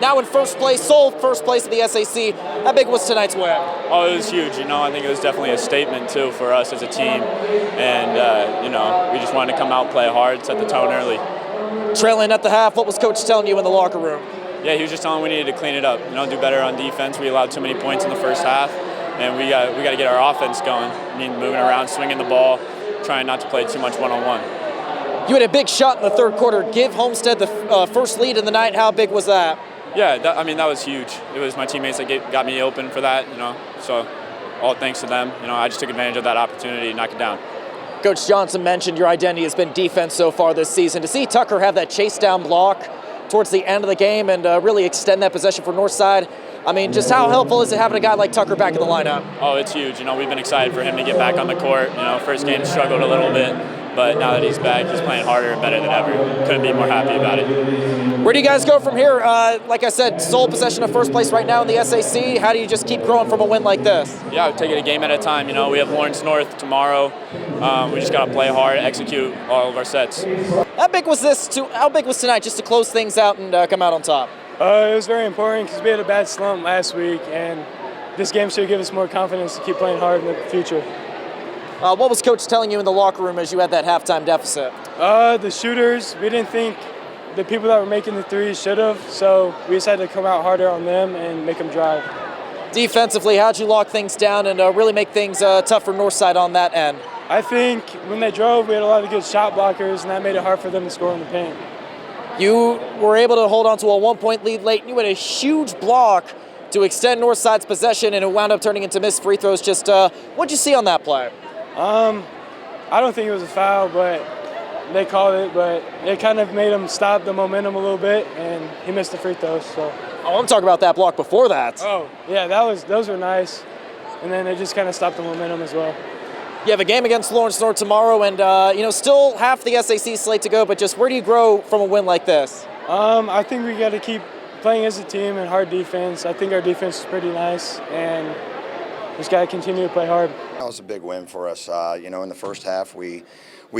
now in first place, sole first place of the SAC. How big was tonight's win? Oh, it was huge. I think it was definitely a statement, too, for us as a team. And, we just wanted to come out, play hard, set the tone early. Trailing at the half, what was Coach telling you in the locker room? Yeah, he was just telling we needed to clean it up, do better on defense. We allowed too many points in the first half, and we got to get our offense going. Moving around, swinging the ball, trying not to play too much one-on-one. You had a big shot in the third quarter. Give Homestead the first lead in the night. How big was that? Yeah, that was huge. It was my teammates that got me open for that, so all thanks to them. I just took advantage of that opportunity to knock it down. Coach Johnson mentioned your identity has been defense so far this season. To see Tucker have that chase down block towards the end of the game and really extend that possession for Northside, just how helpful is it having a guy like Tucker back in the lineup? Oh, it's huge. We've been excited for him to get back on the court. First game struggled a little bit, but now that he's back, he's playing harder and better than ever. Couldn't be more happy about it. Where do you guys go from here? Like I said, sole possession of first place right now in the SAC. How do you just keep growing from a win like this? Yeah, we take it a game at a time. We have Lawrence North tomorrow. We just got to play hard, execute all of our sets. How big was tonight just to close things out and come out on top? It was very important because we had a bad slump last week, and this game should give us more confidence to keep playing hard in the future. What was Coach telling you in the locker room as you had that halftime deficit? The shooters, we didn't think the people that were making the threes should have, so we decided to come out harder on them and make them drive. Defensively, how'd you lock things down and really make things tough for Northside on that end? I think when they drove, we had a lot of good shot blockers, and that made it hard for them to score in the paint. You were able to hold on to a 1-point lead late, and you had a huge block to extend Northside's possession, and it wound up turning into missed free throws. Just what'd you see on that play? I don't think it was a foul, but they called it, but it kind of made him stop the momentum a little bit, and he missed the free throws. So. Oh, I'm talking about that block before that. Oh, yeah, those were nice, and then it just kind of stopped the momentum as well. You have a game against Lawrence North tomorrow, and still half the SAC slate to go. But just where do you grow from a win like this? I think we got to keep playing as a team and hard defense. I think our defense is pretty nice, and just got to continue to play hard. That was a big win for us. In the first half, we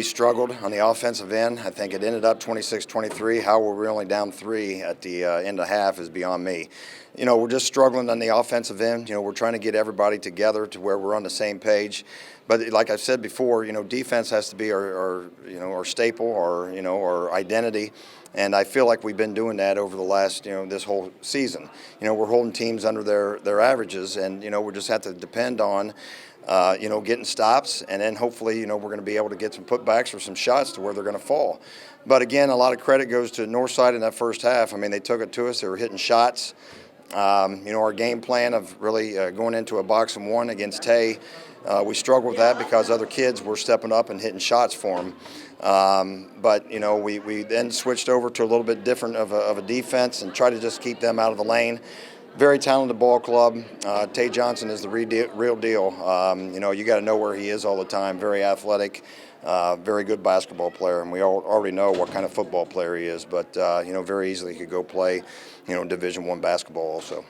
struggled on the offensive end. I think it ended up 26-23. How were we only down 3 at the end of half is beyond me. We're just struggling on the offensive end. We're trying to get everybody together to where we're on the same page. But like I said before, defense has to be our staple, our identity. And I feel like we've been doing that over the last, this whole season. We're holding teams under their averages, and, we just have to depend on, getting stops, and then hopefully, we're going to be able to get some putbacks or some shots to where they're going to fall. But again, a lot of credit goes to Northside in that first half. They took it to us. They were hitting shots. Our game plan of really going into a box and one against Tay, we struggled with that because other kids were stepping up and hitting shots for them. But we then switched over to a little bit different of a defense and tried to just keep them out of the lane. Very talented ball club. Tay Johnson is the real deal. You got to know where he is all the time. Very athletic, very good basketball player, and we already know what kind of football player he is. But very easily could go play, Division I basketball also.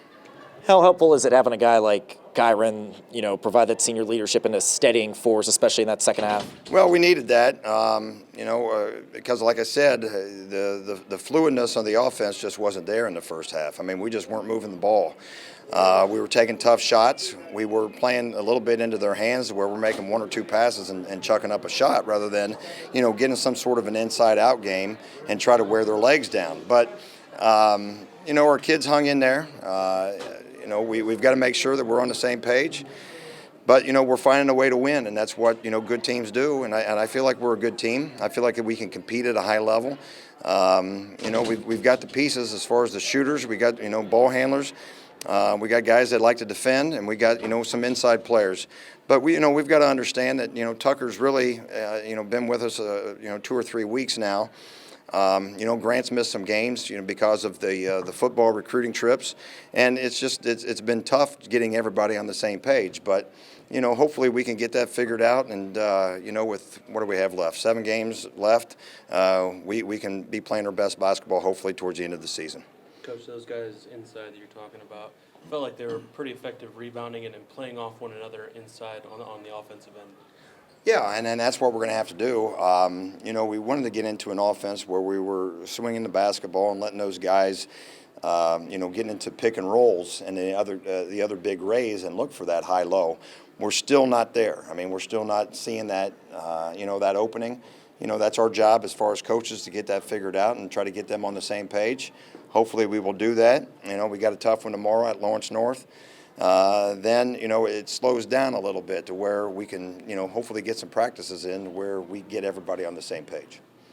How helpful is it having a guy like Kyron, provide that senior leadership and a steadying force, especially in that second half? Well, we needed that, because like I said, the fluidness on the offense just wasn't there in the first half. We just weren't moving the ball. We were taking tough shots. We were playing a little bit into their hands where we're making 1 or 2 passes and chucking up a shot rather than, getting some sort of an inside-out game and try to wear their legs down. But, our kids hung in there. We've got to make sure that we're on the same page. But, we're finding a way to win, and that's what, good teams do. And I feel like we're a good team. I feel like we can compete at a high level. We've got the pieces as far as the shooters. We got, ball handlers. We got guys that like to defend, and we got, some inside players. But we've got to understand that, Tucker's really, been with us, 2 or 3 weeks now. Grant's missed some games, because of the football recruiting trips, and it's been tough getting everybody on the same page. But hopefully we can get that figured out, and with what do we have left? 7 games left. We can be playing our best basketball hopefully towards the end of the season. Coach, those guys inside that you're talking about felt like they were pretty effective rebounding and playing off one another inside on the offensive end. Yeah, and that's what we're going to have to do. We wanted to get into an offense where we were swinging the basketball and letting those guys, getting into pick and rolls and the other big rays and look for that high-low. We're still not there. I mean, we're still not seeing that, that opening. That's our job as far as coaches to get that figured out and try to get them on the same page. Hopefully we will do that. We got a tough one tomorrow at Lawrence North. Then, it slows down a little bit to where we can, hopefully get some practices in where we get everybody on the same page.